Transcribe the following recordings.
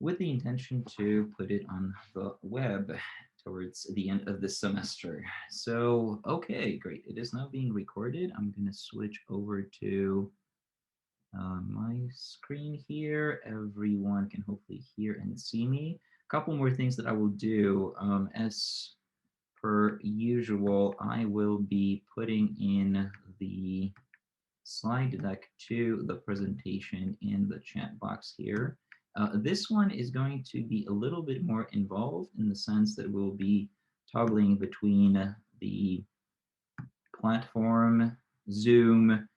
with the intention to put it on the web towards the end of the semester. So, okay, great. It is now being recorded. I'm going to switch over to my screen here. Everyone can hopefully hear and see me. A couple more things that I will do. As per usual, I will be putting in the slide deck to the presentation in the chat box here. This one is going to be a little bit more involved in the sense that we'll be toggling between the platform, Zoom,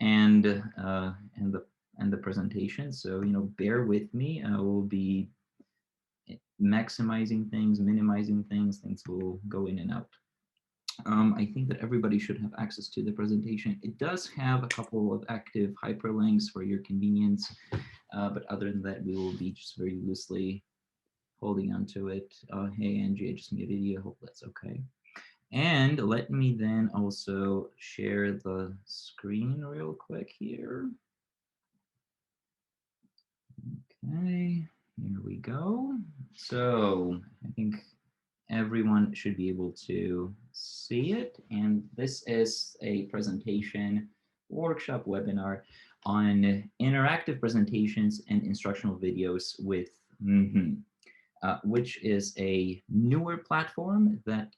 and the presentation. So bear with me. I will be maximizing things, minimizing things. Things will go in and out. I think that everybody should have access to the presentation. It does have a couple of active hyperlinks for your convenience, but other than that, we will be just very loosely holding onto it. Hey, Angie, I just made a video. Hope that's okay. And let me then also share the screen real quick here. Okay, here we go. So I think everyone should be able to see it. And this is a presentation workshop webinar on interactive presentations and instructional videos with mmhmm, which is a newer platform that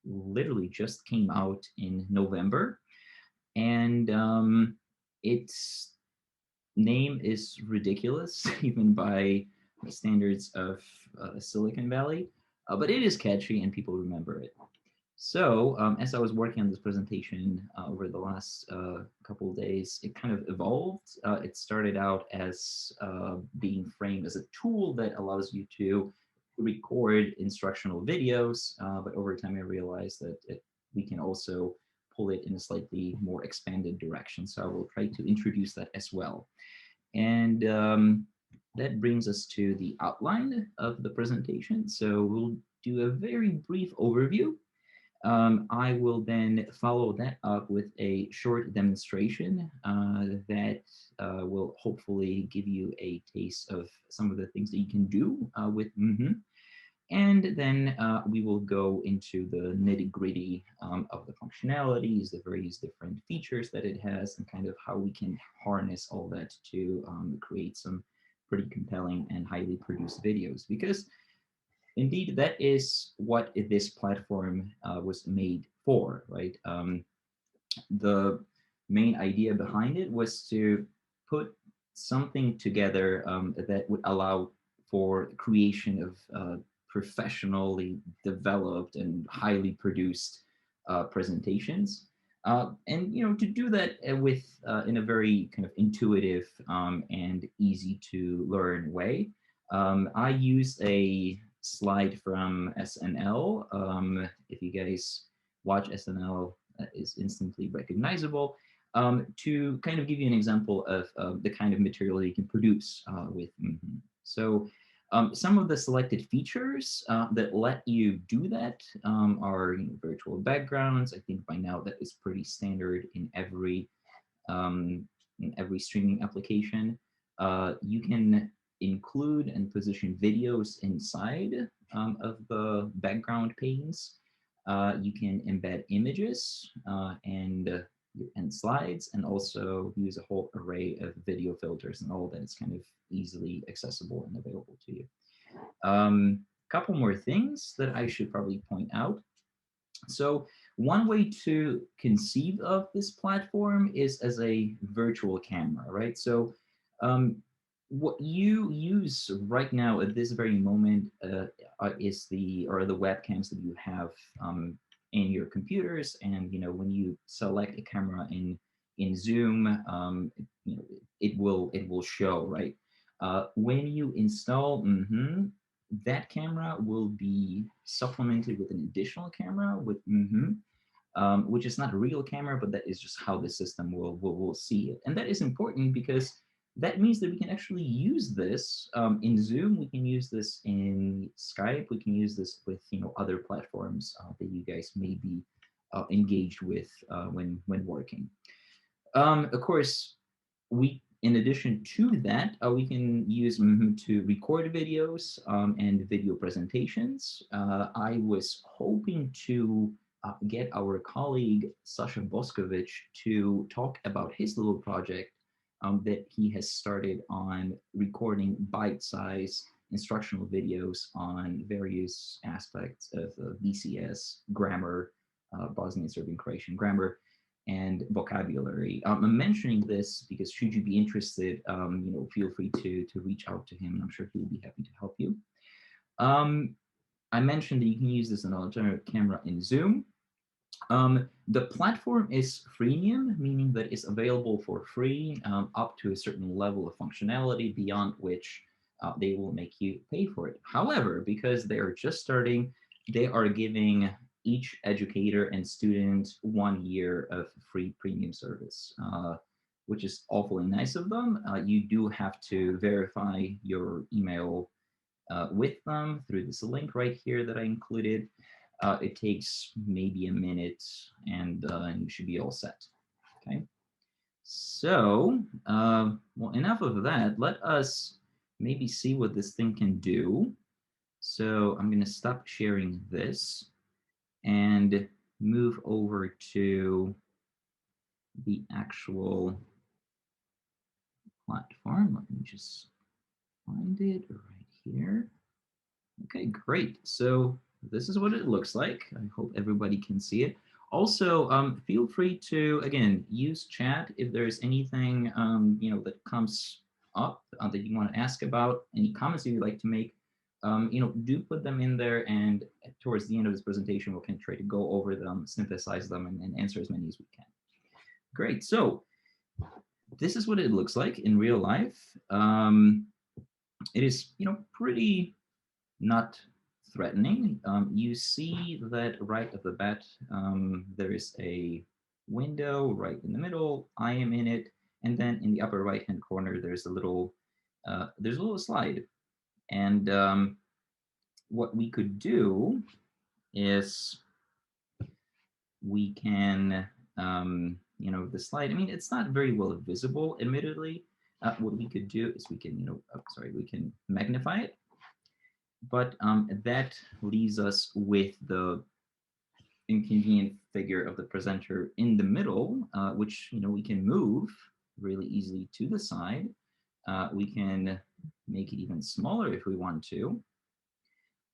literally just came out in November. And its name is ridiculous, even by the standards of Silicon Valley, but it is catchy and people remember it. So as I was working on this presentation over the last couple of days, it kind of evolved. It started out as being framed as a tool that allows you to record instructional videos, but over time I realized that we can also pull it in a slightly more expanded direction. So I will try to introduce that as well. And that brings us to the outline of the presentation. So we'll do a very brief overview. I will then follow that up with a short demonstration that will hopefully give you a taste of some of the things that you can do with mmhmm. And then we will go into the nitty-gritty of the functionalities, the various different features that it has, and kind of how we can harness all that to create some pretty compelling and highly produced videos. Because indeed, that is what this platform was made for, right? The main idea behind it was to put something together that would allow for creation of professionally developed and highly produced presentations. And to do that with in a very kind of intuitive and easy to learn way. I used a slide from SNL. If you guys watch SNL, that is instantly recognizable. To kind of give you an example of the kind of material you can produce with mmhmm. So some of the selected features that let you do that are virtual backgrounds. I think by now that is pretty standard um, in every streaming application. You can include and position videos inside of the background panes. You can embed images and slides, and also use a whole array of video filters and all that is kind of easily accessible and available to you. Couple more things that I should probably point out. So one way to conceive of this platform is as a virtual camera, right? So what you use right now at this very moment is the webcams that you have in your computers, and when you select a camera in Zoom, it will show, right? When you install mmhmm, that camera will be supplemented with an additional camera with mmhmm, which is not a real camera, but that is just how the system will see it. And that is important because that means that we can actually use this in Zoom. We can use this in Skype. We can use this with other platforms that you guys may be engaged with when working. Of course, we In addition to that, we can use mmhmm to record videos and video presentations. I was hoping to get our colleague Sasha Boskovich to talk about his little project that he has started on recording bite-sized instructional videos on various aspects of BCS, grammar, Bosnian Serbian Croatian grammar, and vocabulary. I'm mentioning this because should you be interested, feel free to reach out to him. I'm sure he will be happy to help you. I mentioned that you can use this as an alternative camera in Zoom. The platform is freemium, meaning that it's available for free up to a certain level of functionality, beyond which they will make you pay for it. However, because they are just starting, they are giving each educator and student 1 year of free premium service, which is awfully nice of them. You do have to verify your email with them through this link right here that I included. It takes maybe a minute, and you should be all set. Okay. So, well, enough of that. Let us maybe see what this thing can do. So I'm going to stop sharing this and move over to the actual platform. Let me just find it right here. Okay, great. So this is what it looks like. I hope everybody can see it. Also, feel free to, again, use chat if there's anything, that comes up that you want to ask about, any comments you'd like to make, do put them in there, and towards the end of this presentation, we can try to go over them, synthesize them, and answer as many as we can. Great. So this is what it looks like in real life. It is, pretty not threatening. You see that right off the bat, there is a window right in the middle. I am in it, and then in the upper right-hand corner, there's a little slide. And what we could do is we can, the slide. I mean, it's not very well visible, admittedly. What we could do is we can, we can magnify it. But that leaves us with the inconvenient figure of the presenter in the middle, which we can move really easily to the side. We can make it even smaller if we want to,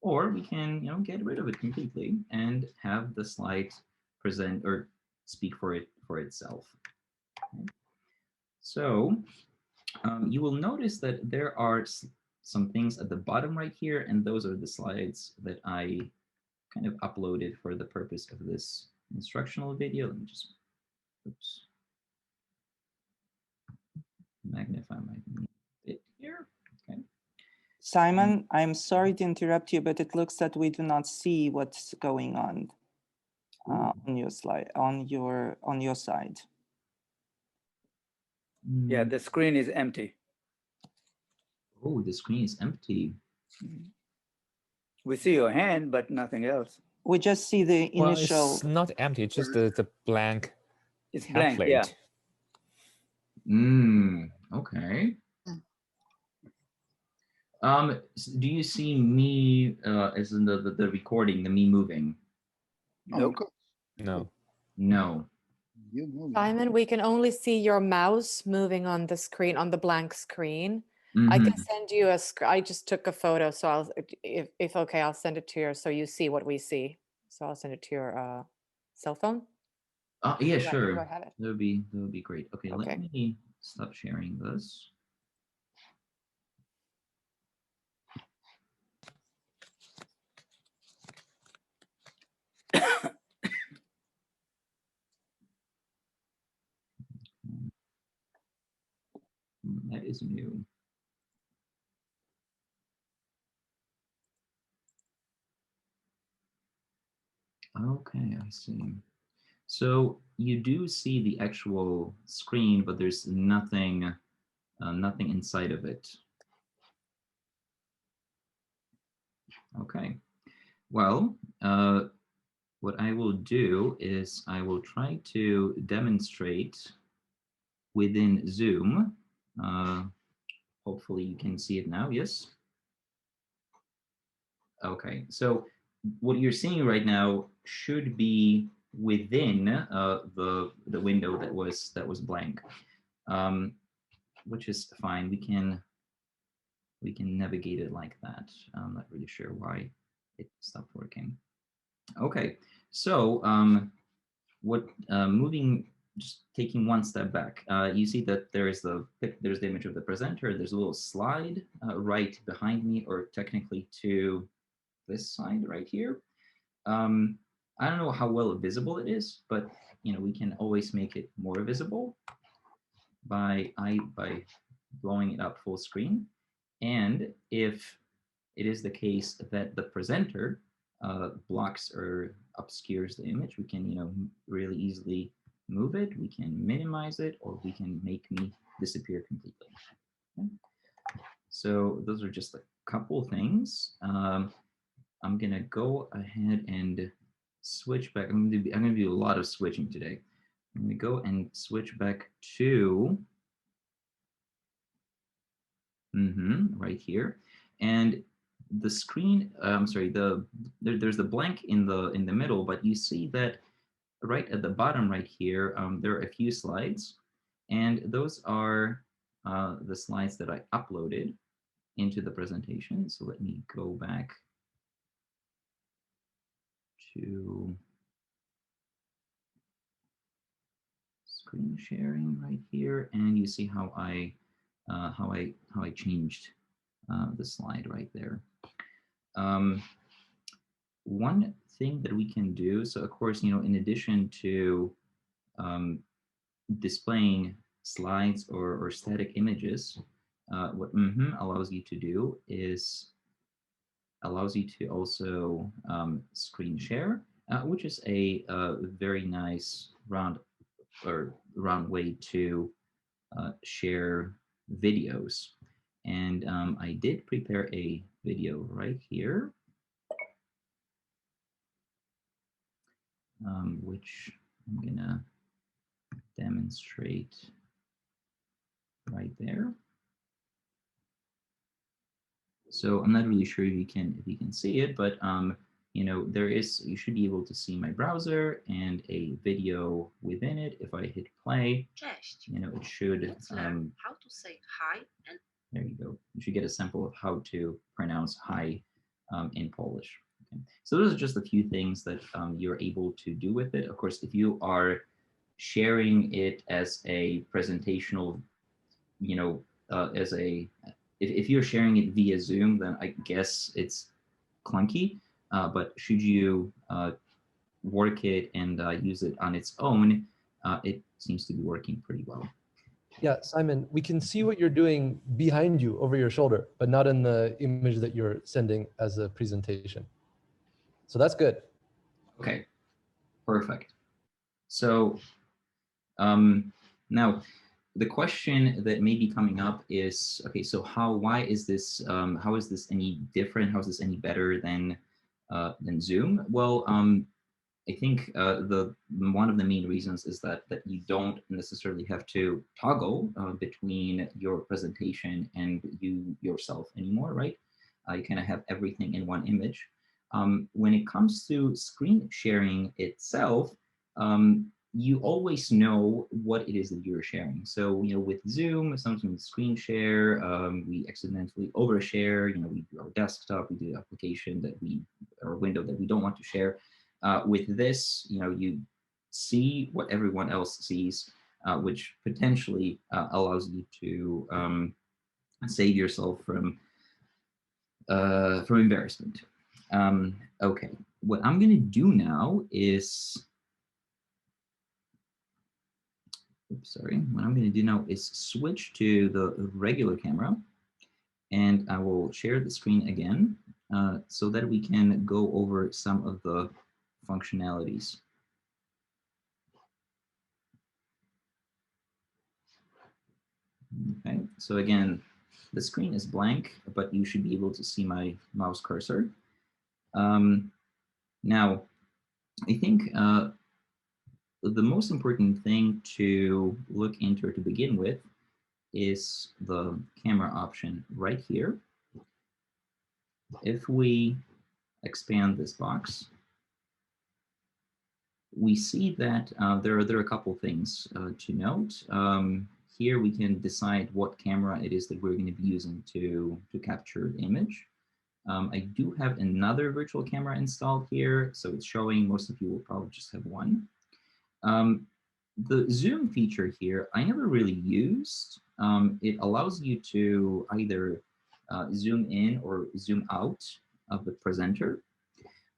or we can get rid of it completely and have the slide present or speak for itself. Okay. So you will notice that there are some things at the bottom right here, and those are the slides that I kind of uploaded for the purpose of this instructional video. Let me just, magnify my bit here. Okay. Simon, I'm sorry to interrupt you, but it looks that we do not see what's going on your slide, on your side. Yeah, the screen is empty. Oh, the screen is empty. We see your hand, but nothing else. We just see the initial. Well, it's not empty, it's just the blank. It's template. blank, yeah. Okay. Do you see me as in the recording, the me moving? Nope. No. No. You moving. Simon, we can only see your mouse moving on the screen, on the blank screen. Mm-hmm. I can send you I just took a photo, so I'll, if okay, I'll send it to you so you see what we see. So I'll send it to your cell phone. Yeah, sure. Do I have it? That would be great. Okay, Okay. let me stop sharing this. That is new. Okay, I see. So you do see the actual screen, but there's nothing inside of it. Okay. Well, what I will do is I will try to demonstrate within Zoom. Hopefully you can see it now. Yes. Okay. So what you're seeing right now should be within the window that was blank, which is fine. We can navigate it like that. I'm not really sure why it stopped working. Okay. So just taking one step back, you see that there's the image of the presenter. There's a little slide right behind me, or technically to this side right here. I don't know how well visible it is, but we can always make it more visible by blowing it up full screen. And if it is the case that the presenter blocks or obscures the image, we can really easily move it. We can minimize it, or we can make me disappear completely. Okay. So those are just a couple things. I'm gonna go ahead and switch back. I'm gonna do a lot of switching today. I'm gonna go and switch back to right here, and the screen. I'm sorry. There's the blank in the middle, but you see that right at the bottom right here, there are a few slides, and those are the slides that I uploaded into the presentation. So let me go back to screen sharing right here, and you see how I changed the slide right there. One thing that we can do, so of course, in addition to displaying slides or static images, what allows you to do is allows you to also screen share, which is a very nice round way to share videos. And I did prepare a video right here, which I'm gonna demonstrate right there. So I'm not really sure if you can see it, but you should be able to see my browser and a video within it. If I hit play, Cześć. It should. Let's learn how to say hi and. There you go. You should get a sample of how to pronounce hi in Polish. Okay. So those are just a few things that you're able to do with it. Of course, if you are sharing it as a presentational, if you're sharing it via Zoom, then I guess it's clunky. But should you work it and use it on its own, it seems to be working pretty well. Yeah, Simon, we can see what you're doing behind you over your shoulder, but not in the image that you're sending as a presentation. So that's good. Okay, perfect. So now the question that may be coming up is, okay, so why is this, how is this any different? How is this any better than Zoom? Well, I think one of the main reasons is that you don't necessarily have to toggle between your presentation and yourself anymore, right? You kind of have everything in one image. When it comes to screen sharing itself, you always know what it is that you're sharing. So, with Zoom, sometimes we screen share, we accidentally overshare, we do our desktop, we do the application or window that we don't want to share. With this, you see what everyone else sees, which potentially allows you to save yourself from embarrassment. Okay, what I'm going to do now is, what I'm going to do now is switch to the regular camera, and I will share the screen again so that we can go over some of the functionalities. Okay, so again, the screen is blank, but you should be able to see my mouse cursor. Now, I think the most important thing to look into or to begin with is the camera option right here. If we expand this box, we see that there are a couple things to note. Here we can decide what camera it is that we're going to be using to capture the image. I do have another virtual camera installed here, so it's showing most of you will probably just have one. The zoom feature here, I never really used. It allows you to either zoom in or zoom out of the presenter.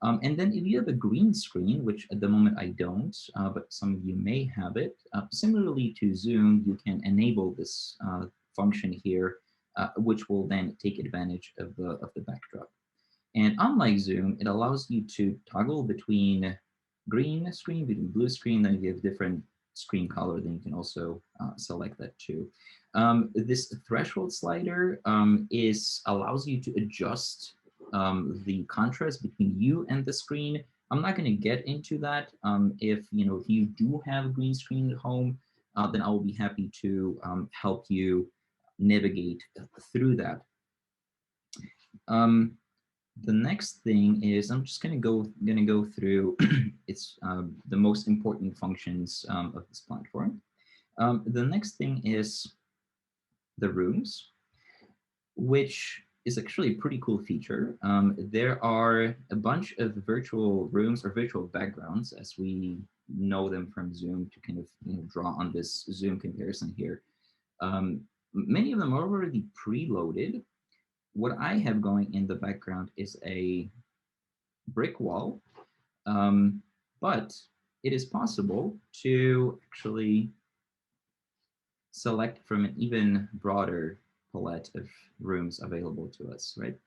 And then if you have a green screen, which at the moment I don't, but some of you may have it, similarly to Zoom, you can enable this function here, which will then take advantage of the backdrop. And unlike Zoom, it allows you to toggle between green screen, between blue screen, then if you have different screen color, then you can also select that too. This threshold slider allows you to adjust the contrast between you and the screen. I'm not going to get into that. If you do have a green screen at home, then I will be happy to help you navigate through that. The next thing is I'm just going to go through it's the most important functions of this platform. The next thing is the rooms, which is actually a pretty cool feature. There are a bunch of virtual rooms or virtual backgrounds, as we know them from Zoom, to kind of draw on this Zoom comparison here. Many of them are already preloaded. What I have going in the background is a brick wall, but it is possible to actually select from an even broader palette of rooms available to us, right?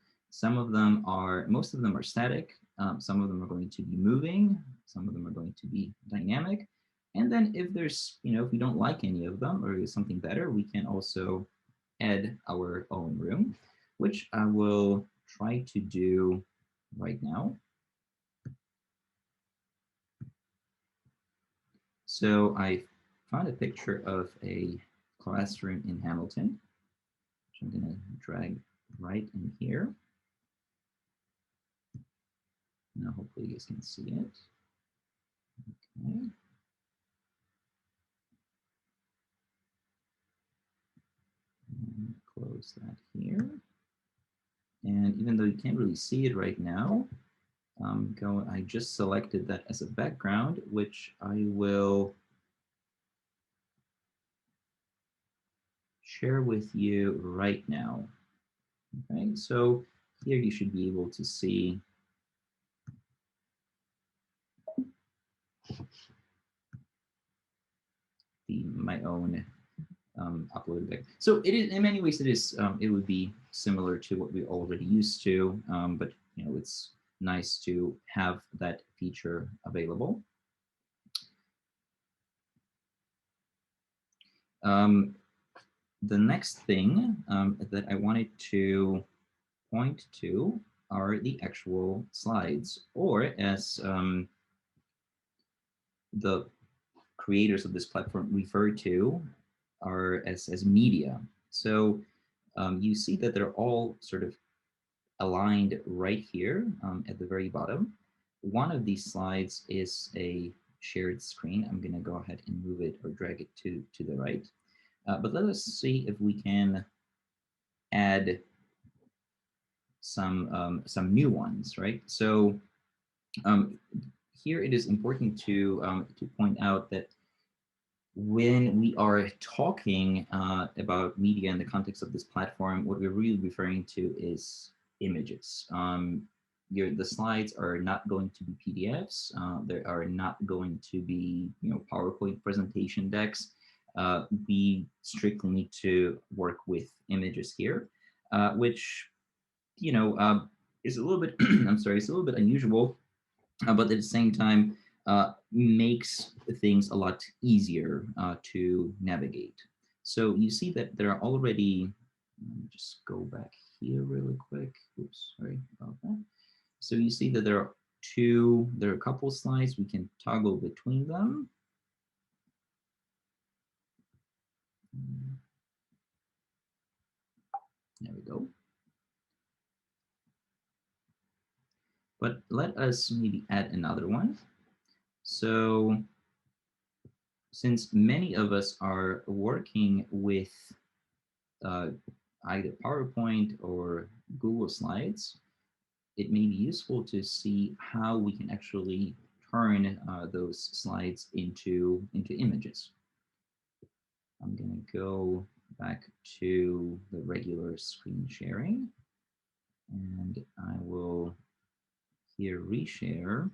Most of them are static. Some of them are going to be moving. Some of them are going to be dynamic. And then if there's, if we don't like any of them or there's something better, we can also add our own room, which I will try to do right now. So I found a picture of a classroom in Hamilton, which I'm going to drag right in here. Now, hopefully you guys can see it. Okay. And close that here. And even though you can't really see it right now, I just selected that as a background, which I will share with you right now. Okay, so here you should be able to see my own uploaded back. So it is, in many ways, it would be similar to what we already used to, but it's nice to have that feature available. The next thing that I wanted to point to are the actual slides, or as the creators of this platform refer to are as media. So you see that they're all sort of aligned right here at the very bottom. One of these slides is a shared screen. I'm going to go ahead and move it or drag it to the right. But let us see if we can add some new ones, right? So here it is important to point out that when we are talking about media in the context of this platform, what we're really referring to is images. The slides are not going to be PDFs. They are not going to be PowerPoint presentation decks. We strictly need to work with images here, which is a little bit I'm sorry, it's a little bit unusual, but at the same time makes things a lot easier to navigate. So you see that there are already, let me just go back here really quick. Oops, sorry about that. So you see that there are a couple slides. We can toggle between them. There we go. But let us maybe add another one. So since many of us are working with either PowerPoint or Google Slides, it may be useful to see how we can actually turn those slides into images. I'm going to go back to the regular screen sharing, and I will here reshare.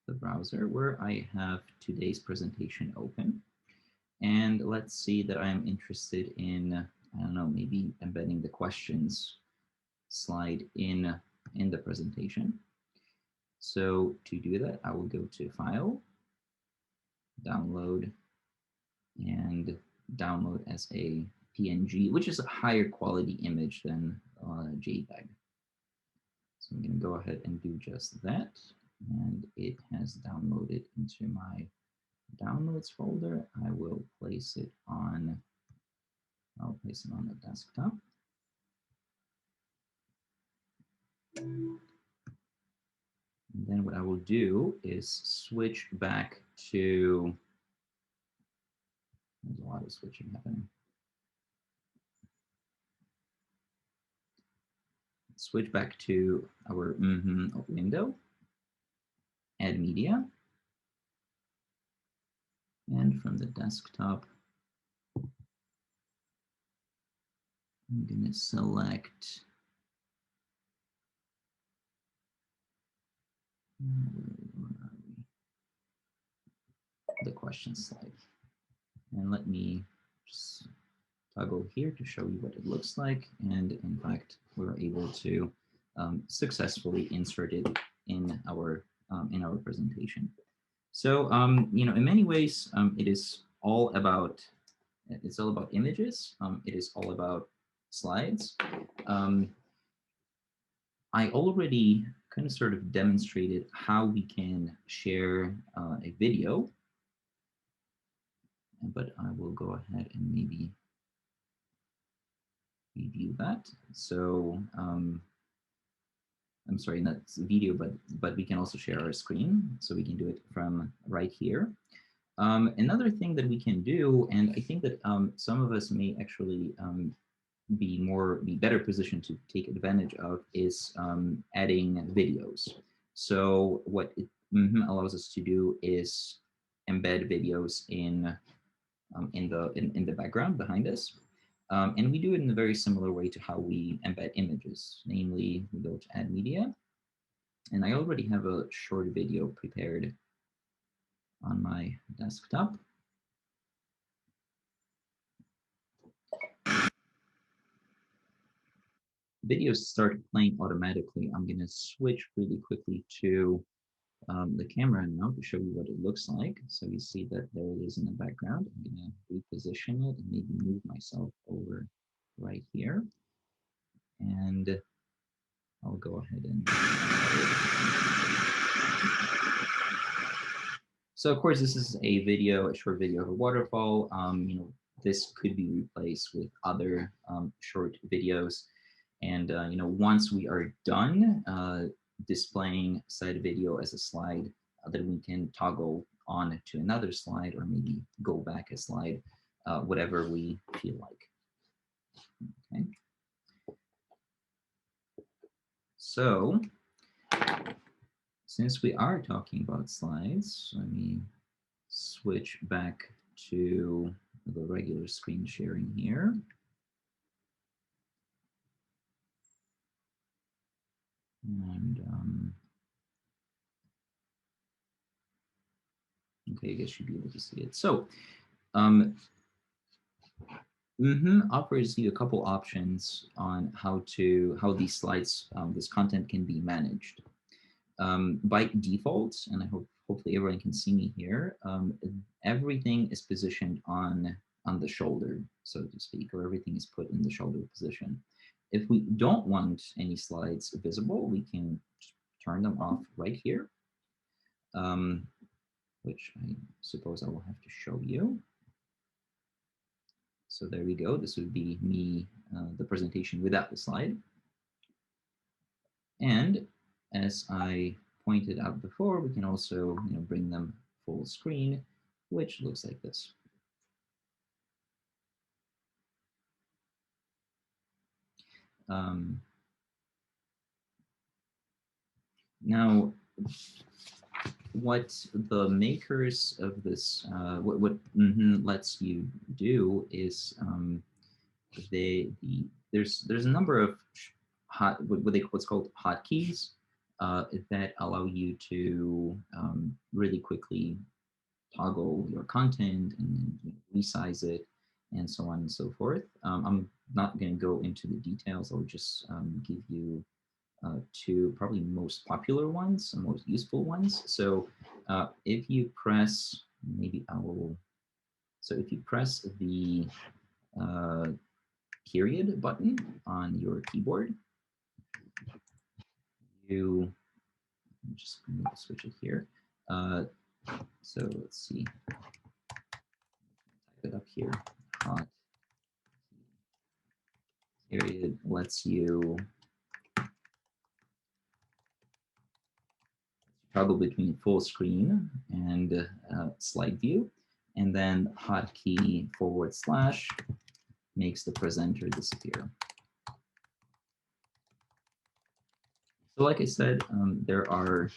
The browser where I have today's presentation open. And let's see that I'm interested in, I don't know, maybe embedding the questions slide in the presentation. So to do that, I will go to File, Download, and download as a PNG, which is a higher quality image than JPEG. So I'm going to go ahead and do just that. And it has downloaded into my Downloads folder. I will place it on, I'll place it on the desktop. And then what I will do is switch back to, there's a lot of switching happening. Switch back to our window, add media. And from the desktop, I'm going to select the question slide. And let me just toggle here to show you what it looks like. And in fact, we're able to successfully insert it in our presentation. So, you know, in many ways, it is all about, images. It is all about slides. I already kind of sort of demonstrated how we can share a video, but I will go ahead and maybe review that. So I'm sorry, not video, but we can also share our screen. So we can do it from right here. Another thing that we can do, and I think that some of us may actually be better positioned to take advantage of, is adding videos. So what it allows us to do is embed videos in the background behind us. And we do it in a very similar way to how we embed images. Namely, we go to Add Media, and I already have a short video prepared on my desktop. Videos start playing automatically. I'm going to switch really quickly to the camera now to show you what it looks like. So you see that there it is in the background. I'm going to reposition it and maybe move myself over right here. And I'll go ahead and. So of course, this is a video, a short video of a waterfall. You know, this could be replaced with other short videos. And you know, once we are done displaying said video as a slide, then we can toggle on to another slide or maybe go back a slide, whatever we feel like. Okay. So since we are talking about slides, let me switch back to the regular screen sharing here. And okay, I guess you'll be able to see it. So offers you a couple options on how these slides, this content can be managed. By default, and I hopefully everyone can see me here, everything is positioned on the shoulder, so to speak, or everything is put in the shoulder position. If we don't want any slides visible, we can turn them off right here. which I suppose I will have to show you. So there we go. This would be me, the presentation without the slide. And as I pointed out before, we can also bring them full screen, which looks like this. Now, what the makers of this, what mmhmm lets you do is there's a number of what's called hotkeys that allow you to really quickly toggle your content and resize it and so on and so forth. I'm not going to go into the details. I'll just give you two probably most popular ones, and most useful ones. So if you press, maybe I will, so if you press the period button on your keyboard, you just switch it here. So let's see, type it up here. Hot period lets you toggle between full screen and slide view, and then hotkey / makes the presenter disappear. So like I said, there are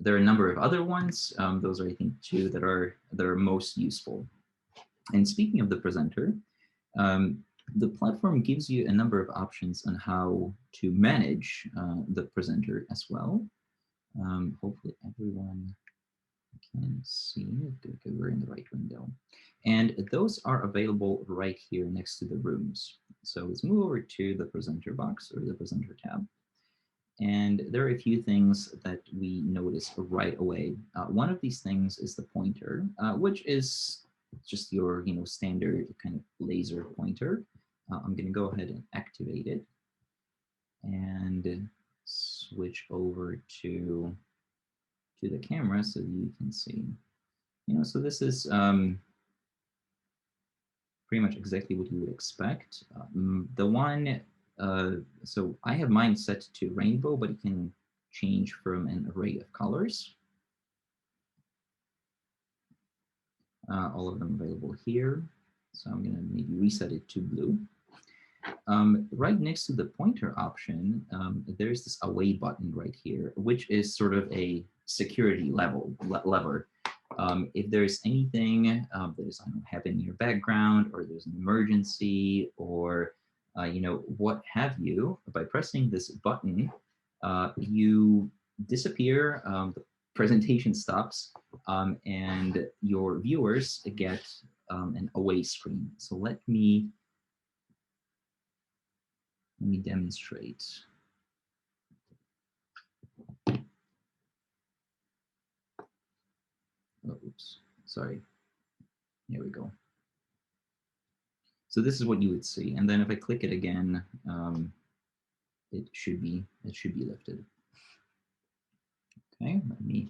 a number of other ones. Those are, I think, two that are most useful. And speaking of the presenter, the platform gives you a number of options on how to manage the presenter as well. Hopefully everyone can see it. Okay, we're in the right window. And those are available right here next to the rooms. So let's move over to the presenter box, or the presenter tab. And there are a few things that we notice right away. One of these things is the pointer, which is just your standard kind of laser pointer. I'm going to go ahead and activate it and switch over to the camera so you can see. So this is pretty much exactly what you would expect. The one, so I have mine set to rainbow, but it can change from an array of colors. All of them available here. So I'm going to maybe reset it to blue. Right next to the pointer option, there's this away button right here, which is sort of a security lever. If there's anything that is happening in your background, or there's an emergency, or what have you, by pressing this button, you disappear. The presentation stops, and your viewers get an away screen. So let me demonstrate. Oh, oops, sorry. Here we go. So this is what you would see, and then if I click it again, it should be lifted. Okay, let me.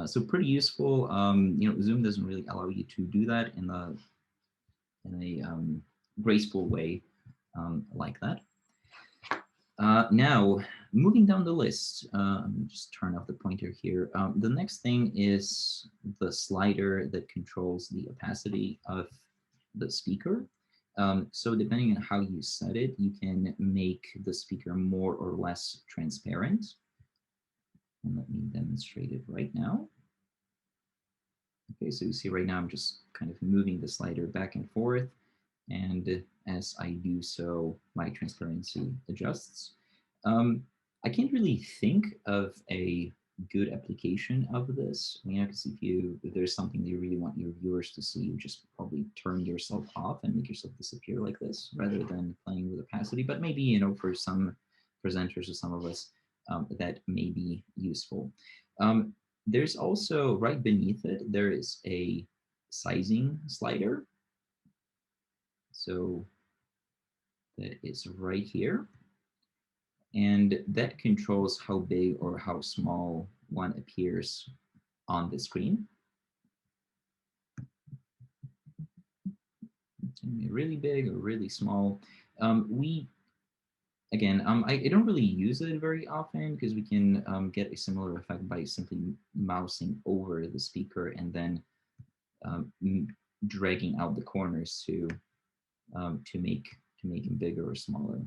So pretty useful. Zoom doesn't really allow you to do that in a graceful way like that. Now, moving down the list, let me just turn off the pointer here. The next thing is the slider that controls the opacity of the speaker. So depending on how you set it, you can make the speaker more or less transparent. And let me demonstrate it right now. Okay, so you see right now I'm just kind of moving the slider back and forth. And as I do so, my transparency adjusts. I can't really think of a good application of this. Because if there's something that you really want your viewers to see, you just probably turn yourself off and make yourself disappear like this, rather than playing with opacity. But maybe, for some presenters or some of us, that may be useful. There's also, right beneath it, there is a sizing slider. So that is right here. And that controls how big or how small one appears on the screen. It's gonna be really big or really small. I don't really use it very often because we can get a similar effect by simply mousing over the speaker and then dragging out the corners to make them bigger or smaller.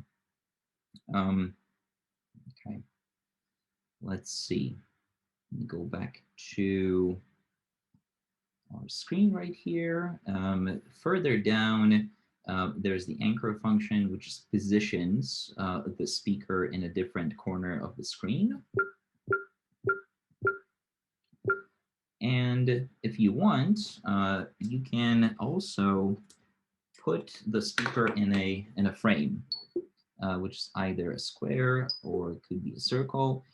Okay, let's see. Let me go back to our screen right here. Further down, there's the anchor function, which positions the speaker in a different corner of the screen. And if you want, you can also put the speaker in a frame, which is either a square or it could be a circle.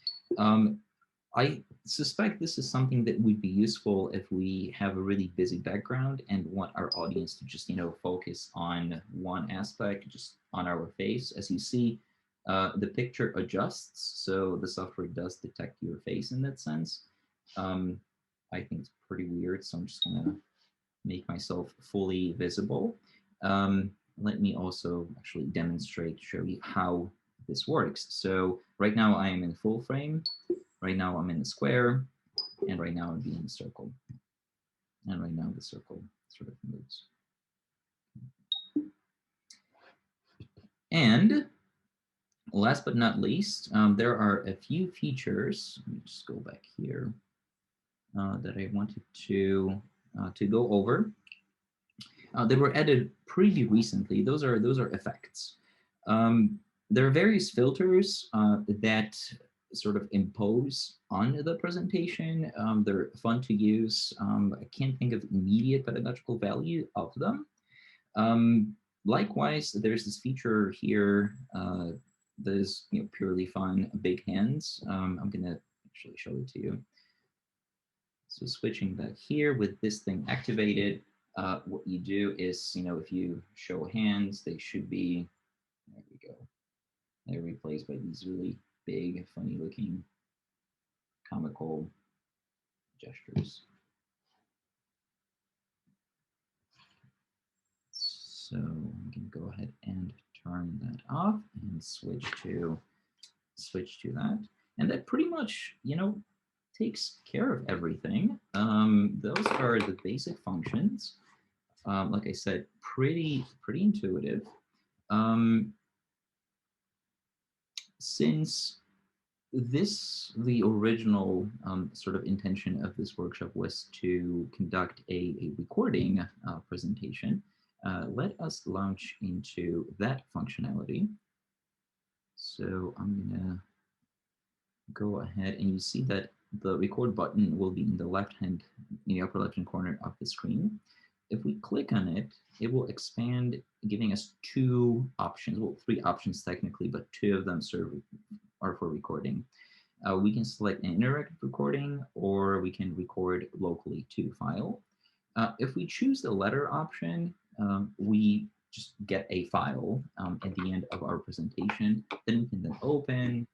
I suspect this is something that would be useful if we have a really busy background and want our audience to just, focus on one aspect, just on our face. As you see, the picture adjusts, so the software does detect your face in that sense. I think it's pretty weird, so I'm just gonna make myself fully visible. Let me also actually show you how this works. So right now I am in full frame. Right now I'm in a square, and right now I'm being in a circle. And right now the circle sort of moves. And last but not least, there are a few features. Let me just go back here that I wanted to go over. They were added pretty recently. Those are effects. There are various filters that sort of impose on the presentation. They're fun to use. I can't think of immediate pedagogical value of them. Likewise, there's this feature here that is purely fun, big hands. I'm gonna actually show it to you. So switching back here with this thing activated, what you do is, if you show hands, they should be, there we go. They're replaced by these really big, funny looking, comical gestures. So I'm gonna go ahead and turn that off and switch to that. And that pretty much, takes care of everything. Those are the basic functions. Like I said, pretty intuitive. Since the original sort of intention of this workshop was to conduct a recording presentation, let us launch into that functionality. So I'm gonna go ahead, and you see that the record button will be in the upper left-hand corner of the screen. If we click on it, it will expand, giving us two options, well, three options technically, but two of them are for recording. We can select an interactive recording, or we can record locally to file. If we choose the latter option, we just get a file at the end of our presentation. Then we can then open,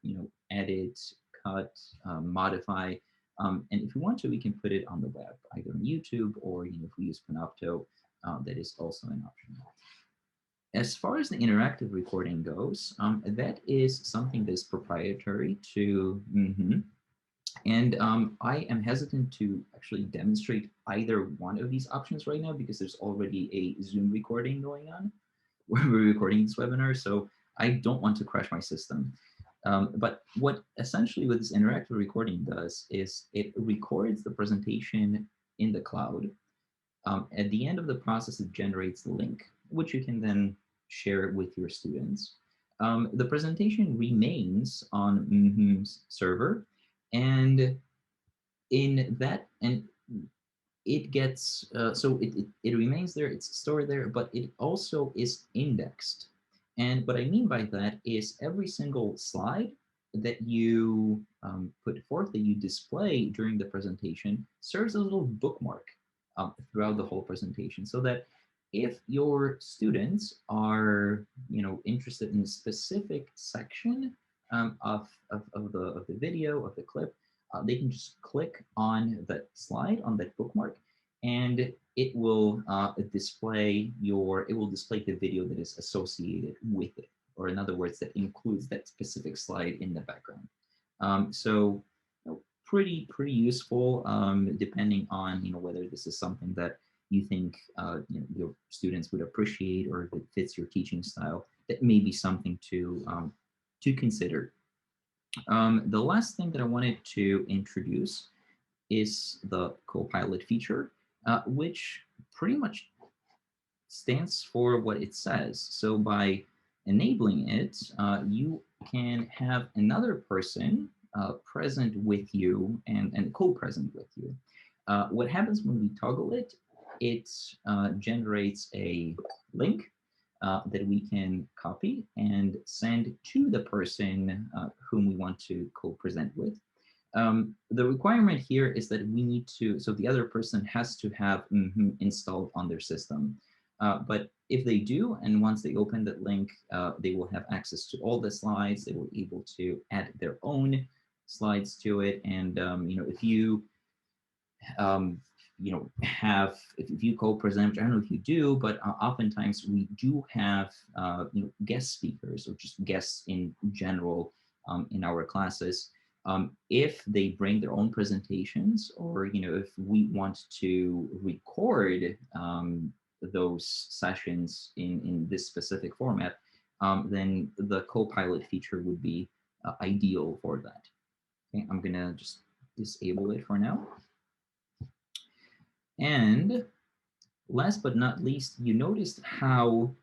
edit, cut, modify. And if we want to, we can put it on the web, either on YouTube or if we use Panopto, that is also an option. As far as the interactive recording goes, that is something that is proprietary to mmhmm. And I am hesitant to actually demonstrate either one of these options right now because there's already a Zoom recording going on where we're recording this webinar, so I don't want to crash my system. But what essentially what this interactive recording does is it records the presentation in the cloud. At the end of the process, it generates the link, which you can then share with your students. The presentation remains on mmhmm's server, and in that, and it gets, so it remains there, it's stored there, but it also is indexed. And what I mean by that is every single slide that you put forth, that you display during the presentation, serves as a little bookmark throughout the whole presentation, so that if your students are, interested in a specific section of the video, of the clip, they can just click on that slide, on that bookmark, and it will display the video that is associated with it, or in other words, that includes that specific slide in the background. So pretty useful, depending on whether this is something that you think your students would appreciate, or if it fits your teaching style. That may be something to consider. The last thing that I wanted to introduce is the Copilot feature, which pretty much stands for what it says. So by enabling it, you can have another person present with you and co-present with you. What happens when we toggle it, it generates a link that we can copy and send to the person whom we want to co-present with. The requirement here is that we need to, so the other person has to have installed on their system. But if they do, and once they open that link, they will have access to all the slides. They will be able to add their own slides to it. And if you if you co-present, which I don't know if you do, but oftentimes we do have guest speakers, or just guests in general in our classes. If they bring their own presentations, or if we want to record those sessions in this specific format, then the Copilot feature would be ideal for that. Okay, I'm gonna just disable it for now. And last but not least, you noticed how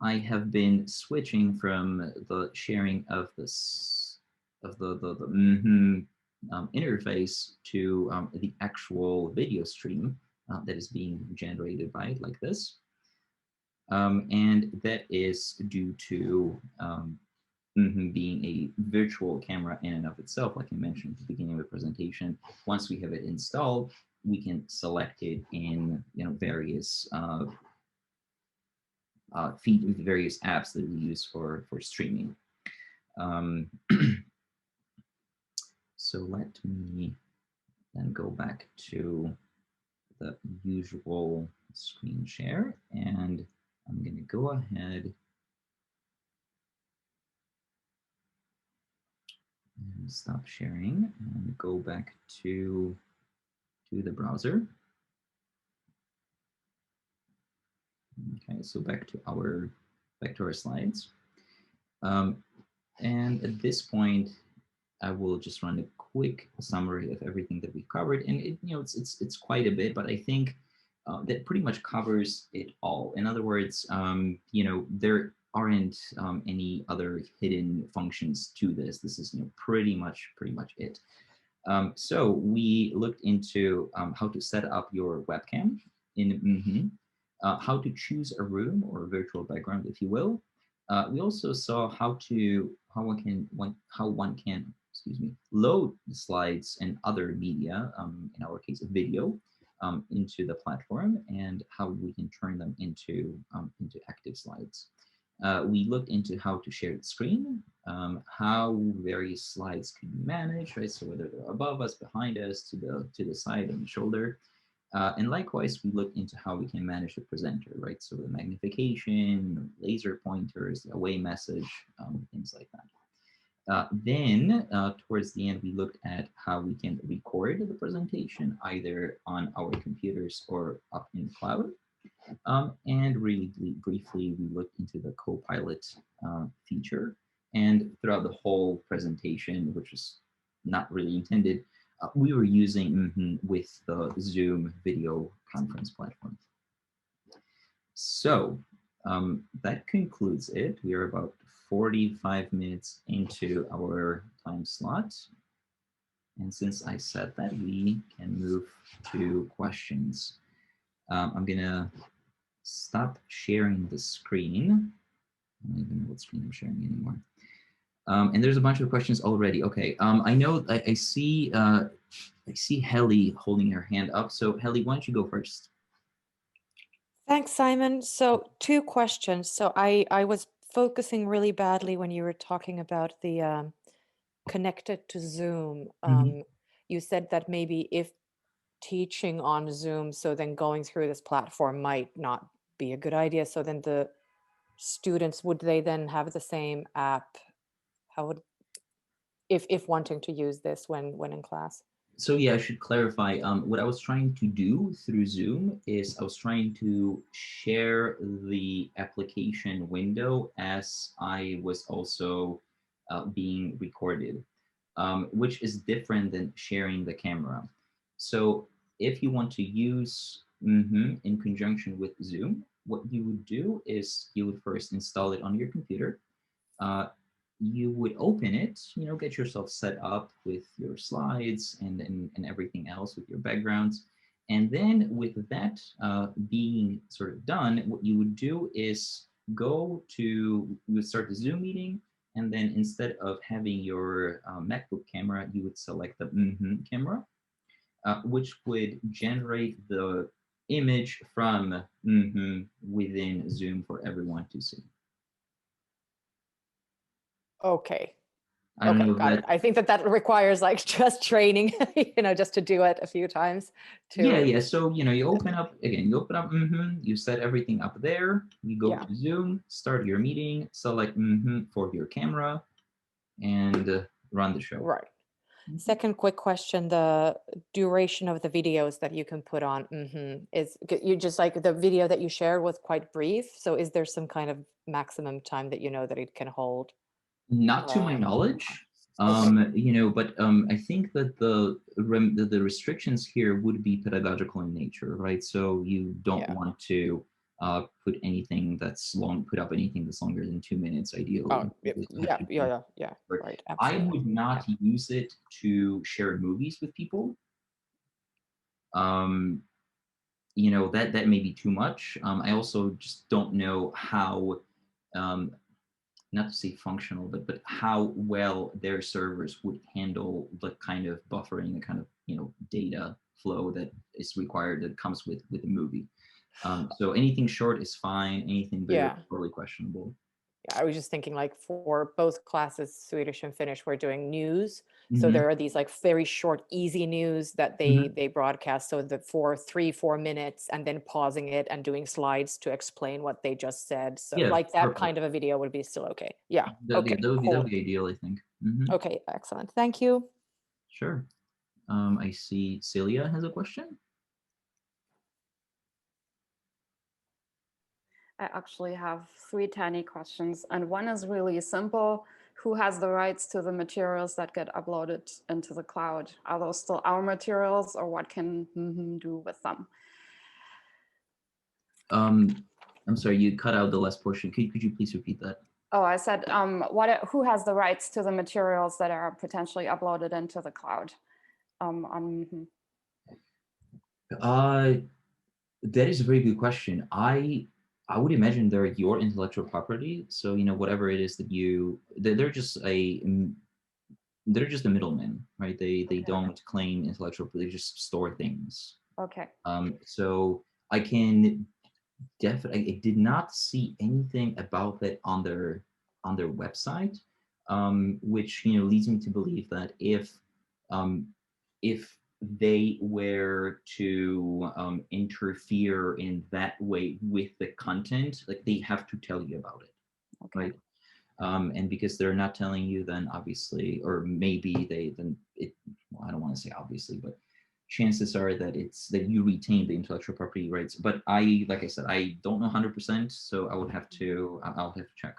I have been switching from the sharing of this interface to the actual video stream that is being generated by it, like this. And that is due to being a virtual camera in and of itself, like I mentioned at the beginning of the presentation. Once we have it installed, we can select it in various various apps that we use for streaming. So let me then go back to the usual screen share, and I'm going to go ahead and stop sharing and go back to the browser. Okay, so back to our slides. And at this point, I will just run a quick summary of everything that we've covered, and it's quite a bit, but I think that pretty much covers it all. In other words, there aren't any other hidden functions to this. This is pretty much it. So we looked into how to set up your webcam in mmhmm, how to choose a room or a virtual background, if you will. We also saw how one can load the slides and other media, in our case, a video, into the platform, and how we can turn them into active slides. We looked into how to share the screen, how various slides can be managed, right? So whether they're above us, behind us, to the side, and the shoulder. And likewise, we looked into how we can manage the presenter, right? So the magnification, laser pointers, the away message, things like that. Then towards the end, we looked at how we can record the presentation either on our computers or up in the cloud. And really briefly, we looked into the Copilot feature. And throughout the whole presentation, which was not really intended, we were using mmhmm with the Zoom video conference platform. So that concludes it. We are about 45 minutes into our time slot. And since I said that, we can move to questions. I'm going to stop sharing the screen. I don't even know what screen I'm sharing anymore. And there's a bunch of questions already. Okay, I know I see Helly holding her hand up. So Helly, why don't you go first? Thanks, Simon. So 2 questions. So I was focusing really badly when you were talking about the connected to Zoom. you said that maybe if teaching on Zoom, so then going through this platform might not be a good idea. So then the students, would they then have the same app? How would, if wanting to use this when in class? So yeah, I should clarify. What I was trying to do through Zoom is I was trying to share the application window as I was also being recorded, which is different than sharing the camera. So if you want to use in conjunction with Zoom, what you would do is you would first install it on your computer. You would open it, get yourself set up with your slides and everything else with your backgrounds. And then with that being sort of done, what you would do is you would start the Zoom meeting, and then instead of having your MacBook camera, you would select the camera, which would generate the image from within Zoom for everyone to see. Okay. I don't know if Got it. I think that requires like just training, just to do it a few times. Yeah. So, you open up, you set everything up there, you go Yeah. to Zoom, start your meeting, select for your camera, and run the show. Right. Second quick question, the duration of the videos that you can put on is you just like the video that you shared was quite brief. So is there some kind of maximum time that that it can hold? Not to my knowledge, Okay. but I think that the restrictions here would be pedagogical in nature, right? So you don't want to put up anything that's longer than 2 minutes, ideally. Oh, yeah. Right. I Absolutely. would not use it to share movies with people. That may be too much. I also just don't know how, not to say functional, but how well their servers would handle the kind of buffering, the kind of data flow that is required, that comes with a movie. So anything short is fine. Anything bigger is totally questionable. Yeah, I was just thinking like for both classes, Swedish and Finnish, we're doing news. So there are these like very short, easy news that they broadcast. So for 3-4 minutes, and then pausing it and doing slides to explain what they just said. So like that kind of a video would be still okay. Yeah. Okay. That would be ideal, I think. Okay. Excellent. Thank you. Sure. I see Celia has a question. I actually have 3 tiny questions, and one is really simple. Who has the rights to the materials that get uploaded into the cloud? Are those still our materials, or what can do with them? I'm sorry, you cut out the last portion. Could you please repeat that? Oh, I said, who has the rights to the materials that are potentially uploaded into the cloud? That is a very good question. I would imagine they're your intellectual property. So whatever it is that they're just a middleman, right? They don't claim intellectual property. They just store things. Okay. So I can definitely. I did not see anything about that on their website, which leads me to believe that if they were to interfere in that way with the content, like they have to tell you about it, right? And because they're not telling you, then obviously, or maybe I don't want to say obviously, but chances are that you retain the intellectual property rights. But like I said, I don't know 100%, so I'll have to check.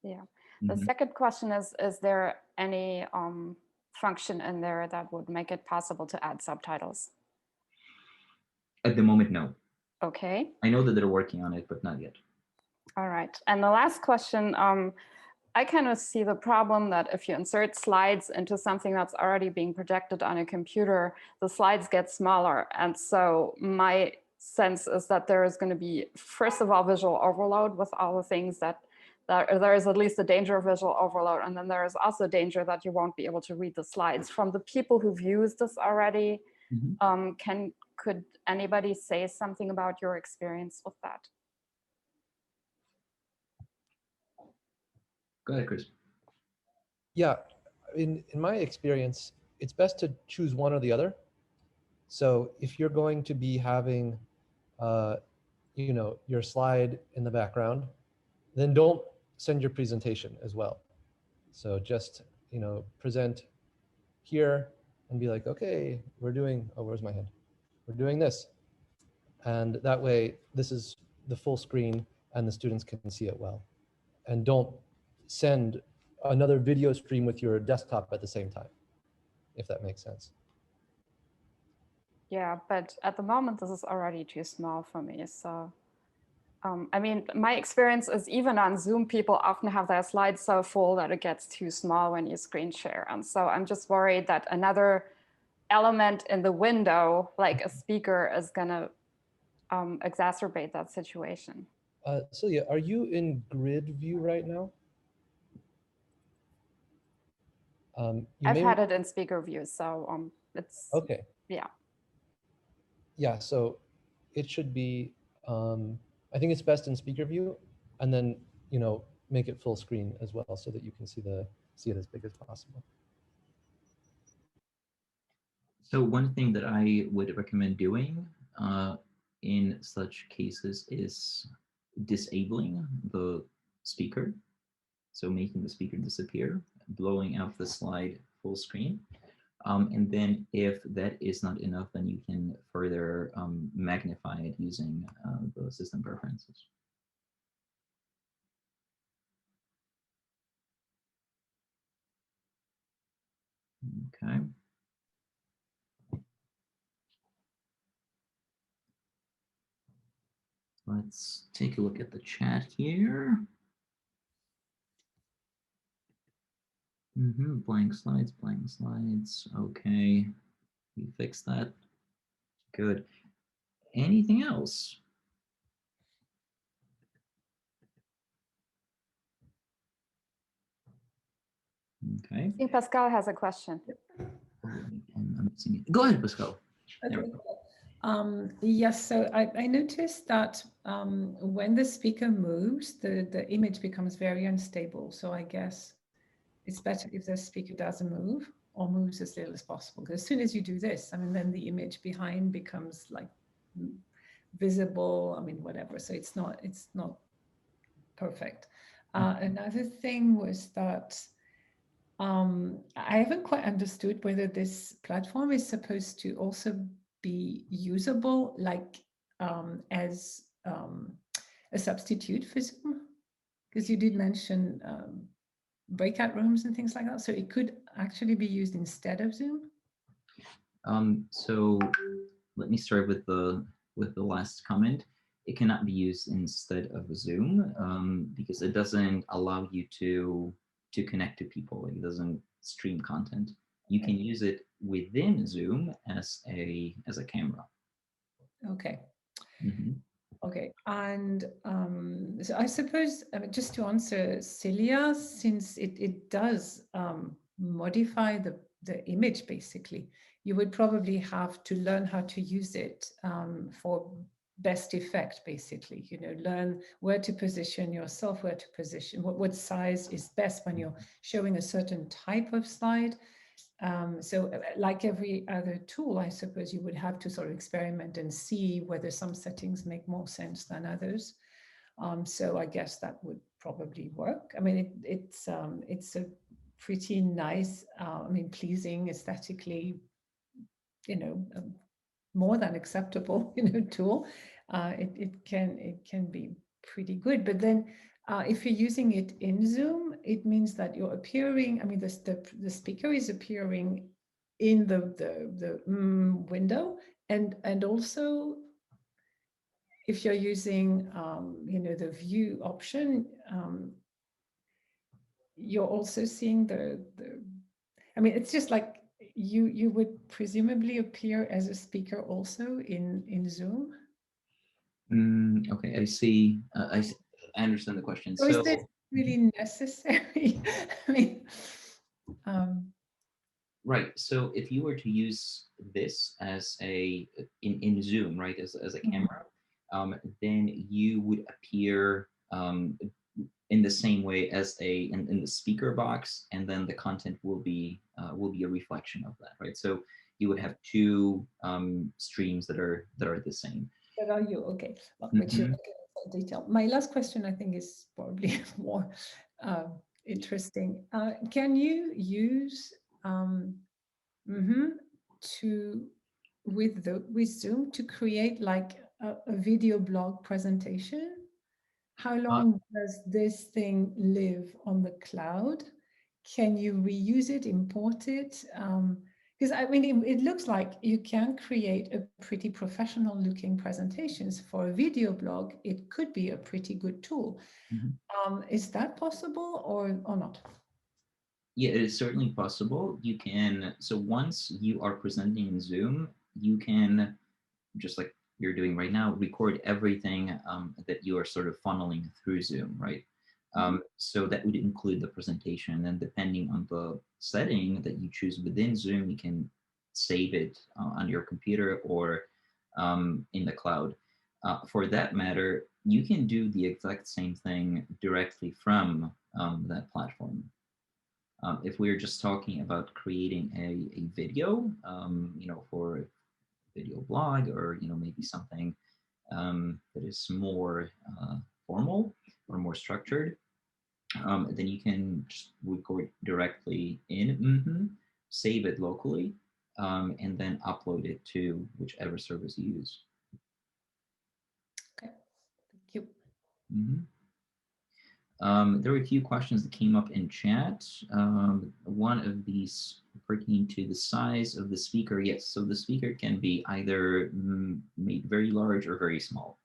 Yeah. The second question is there any function in there that would make it possible to add subtitles? At the moment, no. Okay. I know that they're working on it, but not yet. All right. And the last question, I kind of see the problem that if you insert slides into something that's already being projected on a computer, the slides get smaller. And so my sense is that there is going to be, first of all, visual overload with all the things that there is at least a danger of visual overload. And then there is also danger that you won't be able to read the slides. From the people who've used this already, could anybody say something about your experience with that? Go ahead, Chris. Yeah, in my experience, it's best to choose one or the other. So if you're going to be having, you know, your slide in the background, then don't send your presentation as well. So just, you know, present here and be like, okay, we're doing, oh, where's my hand? We're doing this. And that way, this is the full screen and the students can see it well. And don't send another video stream with your desktop at the same time, if that makes sense. Yeah, but at the moment, this is already too small for me. So, I mean, my experience is even on Zoom, people often have their slides so full that it gets too small when you screen share. And so I'm just worried that another element in the window, like a speaker, is going to exacerbate that situation. Celia, are you in grid view right now? I've had it in speaker view, so it's, okay. yeah. Yeah, so it should be, I think it's best in speaker view, and then, you know, make it full screen as well so that you can see it as big as possible. So one thing that I would recommend doing in such cases is disabling the speaker. So making the speaker disappear, blowing out the slide full screen. And then if that is not enough, then you can further magnify it using the system preferences. Okay. Let's take a look at the chat here. Blank slides, blank slides. Okay, we fixed that. Good. Anything else? Okay. I think Pascal has a question. Go ahead, Pascal. Okay. Yes, so I noticed that when the speaker moves, the image becomes very unstable. So I guess it's better if the speaker doesn't move or moves as little as possible. Because as soon as you do this, I mean, then the image behind becomes like visible, I mean, whatever. So it's not perfect. Another thing was that I haven't quite understood whether this platform is supposed to also be usable like as a substitute for Zoom, because you did mention breakout rooms and things like that. So it could actually be used instead of Zoom. So let me start with the last comment. It cannot be used instead of Zoom because it doesn't allow you to connect to people. It doesn't stream content. You can use it within Zoom as a camera. Okay. Okay, and so I suppose just to answer Celia, since it does modify the image, basically, you would probably have to learn how to use it for best effect, basically, you know, learn where to position yourself, where to position, what size is best when you're showing a certain type of slide. So like every other tool, I suppose you would have to sort of experiment and see whether some settings make more sense than others. So I guess that would probably work. I mean, it's a pretty nice, I mean, pleasing aesthetically, you know, more than acceptable, you know, tool. It can be pretty good, but then if you're using it in Zoom, it means that you're appearing, I mean, the speaker is appearing in the window, and also if you're using, you know, the view option, you're also seeing I mean, it's just like you would presumably appear as a speaker also in Zoom. Okay, I see. I understand the question. So is this really necessary? I mean, right. So if you were to use this as in Zoom, right, as a camera, then you would appear in the same way as in the speaker box, and then the content will be a reflection of that, right? So you would have two streams that are the same. That are you okay? Well, which you detail. My last question, I think, is probably more interesting. Can you use with Zoom to create like a video blog presentation? How long does this thing live on the cloud? Can you reuse it, import it? Because I mean, it looks like you can create a pretty professional looking presentations for a video blog. It could be a pretty good tool. Is that possible or not? Yeah, it is certainly possible. You can, so once you are presenting in Zoom, you can, just like you're doing right now, record everything that you are sort of funneling through Zoom, right? So that would include the presentation, and depending on the setting that you choose within Zoom, you can save it on your computer or in the cloud. For that matter, you can do the exact same thing directly from that platform. If we're just talking about creating a video, you know, for a video blog, or you know, maybe something that is more formal or more structured, then you can just record directly in mmhmm, save it locally, and then upload it to whichever service you use. Okay, thank you. There were a few questions that came up in chat. One of these pertain to the size of the speaker. Yes, so the speaker can be either made very large or very small.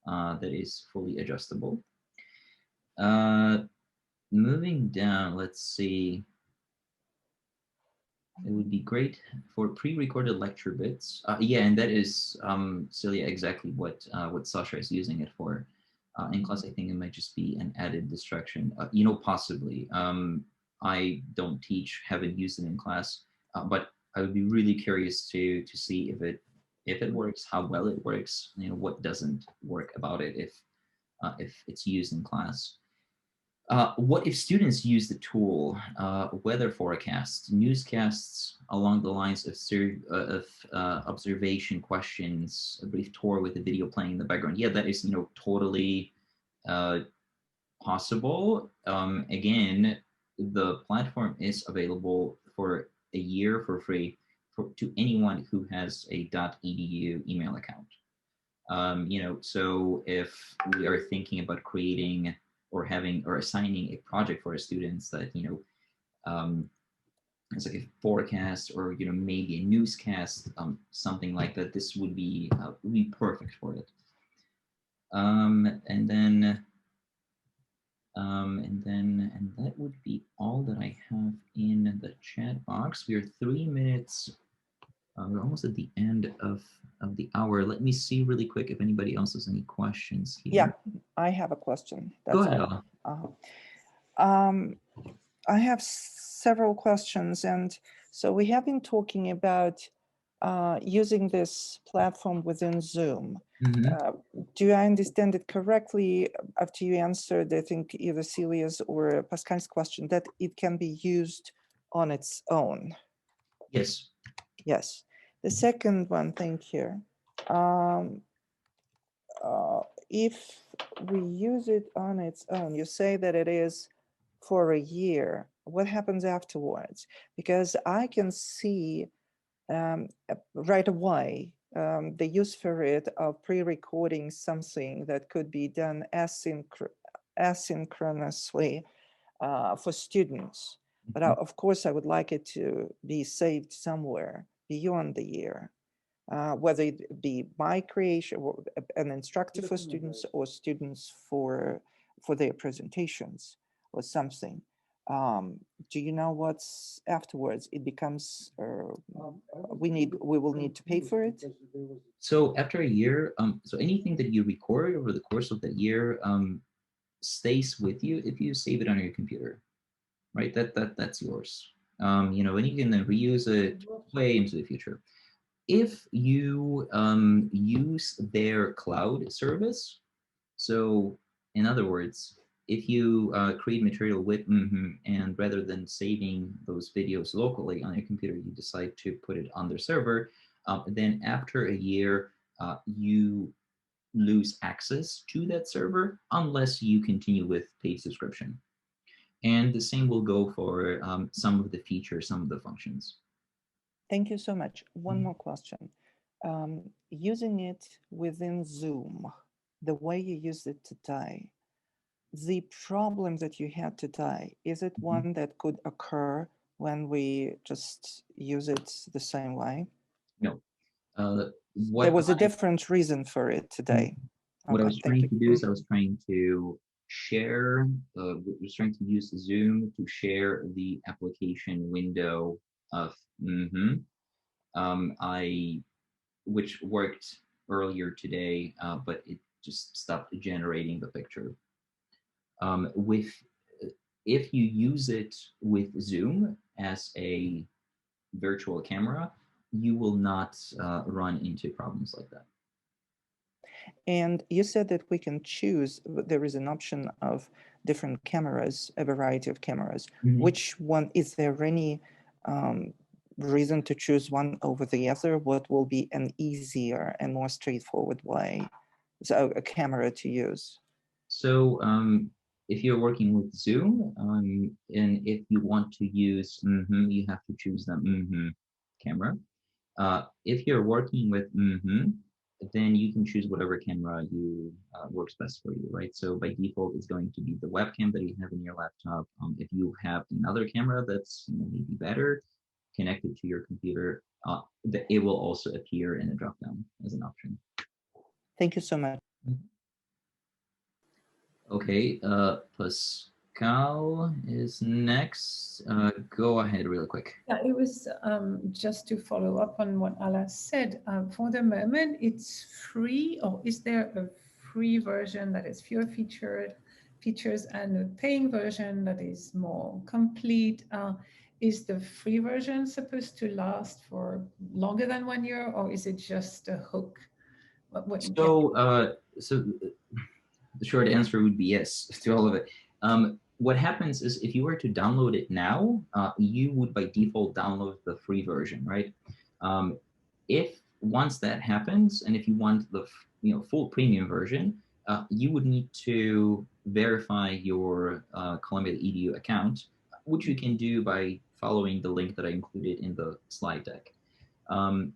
That is fully adjustable. Moving down, let's see. It would be great for pre-recorded lecture bits. Yeah, and that is, Celia, exactly what Sasha is using it for. In class, I think it might just be an added distraction. You know, possibly. I don't teach, haven't used it in class, but I would be really curious to see if it works, how well it works. You know, what doesn't work about it if it's used in class. What if students use the tool, weather forecasts, newscasts along the lines of observation questions, a brief tour with a video playing in the background? Yeah, that is, you know, totally possible. Again, the platform is available for a year for free to anyone who has a .edu email account. You know, so if we are thinking about creating or having or assigning a project for our students that, you know, it's like a forecast or, you know, maybe a newscast, something like that, this would be perfect for it. And that would be all that I have in the chat box. We are 3 minutes. We're almost at the end of the hour. Let me see really quick if anybody else has any questions here. Yeah, I have a question. Go ahead, all. Ella. I have several questions, and so we have been talking about using this platform within Zoom. Do I understand it correctly after you answered, I think, either Celia's or Pascal's question, that it can be used on its own? Yes. Yes. The second one, thank you. If we use it on its own, you say that it is for a year. What happens afterwards? Because I can see right away the use for it of pre-recording something that could be done asynchronously for students. But of course, I would like it to be saved somewhere beyond the year, whether it be my creation, or an instructor for students, or students for their presentations or something. Do you know what's afterwards? It becomes we will need to pay for it. So after a year, so anything that you record over the course of that year stays with you if you save it on your computer, right? That's yours. You know, and you can then reuse it, play into the future. If you use their cloud service, so in other words, if you create material with and rather than saving those videos locally on your computer, you decide to put it on their server, then after a year, you lose access to that server unless you continue with paid subscription. And the same will go for some of the features, some of the functions. Thank you so much. One more question. Using it within Zoom, the way you used it today, the problem that you had today, is it one that could occur when we just use it the same way? No. There was a different reason for it today. What I Okay, was thank trying you. to do is I was trying to share, was trying to use Zoom to share the application window of which worked earlier today, but it just stopped generating the picture. If you use it with Zoom as a virtual camera, you will not run into problems like that. And you said that we can choose, there is an option of different cameras, a variety of cameras. Which one, is there any reason to choose one over the other? What will be an easier and more straightforward way, so a camera to use? So if you're working with Zoom, and if you want to use you have to choose the camera. If you're working with then you can choose whatever camera you works best for you, right? So by default, it's going to be the webcam that you have in your laptop. If you have another camera that's maybe better connected to your computer, it will also appear in a dropdown as an option. Thank you so much. Okay, Pascal is next. Go ahead real quick. Yeah, it was just to follow up on what Ala said. For the moment, it's free, or is there a free version that is fewer features and a paying version that is more complete? Is the free version supposed to last for longer than 1 year, or is it just a hook? So the short answer would be yes to all of it. What happens is if you were to download it now, you would by default download the free version, right? If once that happens, and if you want the full premium version, you would need to verify your Columbia EDU account, which you can do by following the link that I included in the slide deck. And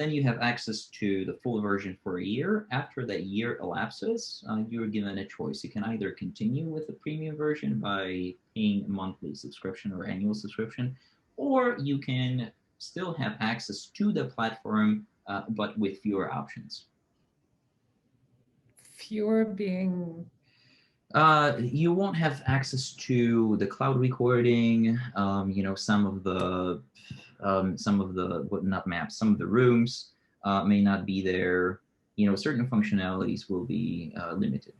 then you have access to the full version for a year. After that year elapses, you're given a choice. You can either continue with the premium version by paying a monthly subscription or annual subscription, or you can still have access to the platform, but with fewer options. Fewer being? You won't have access to the cloud recording, some of the some of the rooms may not be there. Certain functionalities will be limited.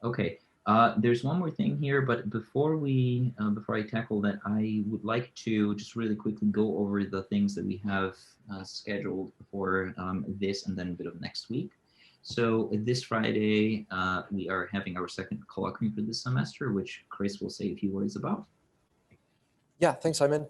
Okay, there's one more thing here, but before I tackle that, I would like to just really quickly go over the things that we have scheduled for this and then a bit of next week. So this Friday, we are having our second colloquium for this semester, which Chris will say a few words about. Yeah, thanks, Simon.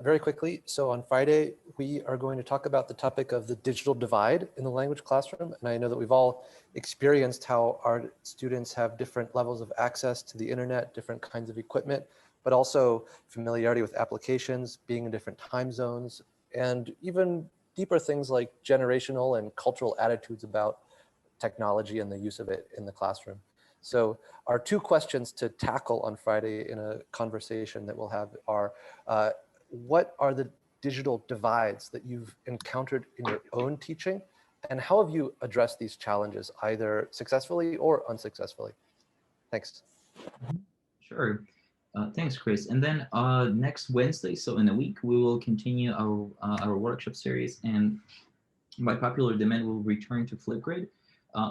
Very quickly, so on Friday, we are going to talk about the topic of the digital divide in the language classroom. And I know that we've all experienced how our students have different levels of access to the internet, different kinds of equipment, but also familiarity with applications, being in different time zones, and even deeper things like generational and cultural attitudes about technology and the use of it in the classroom. So our two questions to tackle on Friday in a conversation that we'll have are, what are the digital divides that you've encountered in your own teaching? And how have you addressed these challenges, either successfully or unsuccessfully? Thanks. Sure. Thanks, Chris. And then next Wednesday, so in a week, we will continue our workshop series, and by popular demand, we'll return to Flipgrid.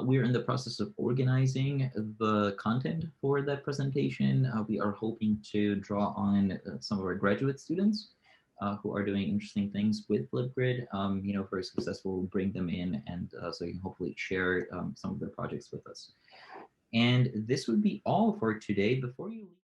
We are in the process of organizing the content for that presentation. We are hoping to draw on some of our graduate students. who are doing interesting things with Flipgrid, you know, if we're successful, we'll bring them in, and so you can hopefully share some of their projects with us. And this would be all for today. Before you leave,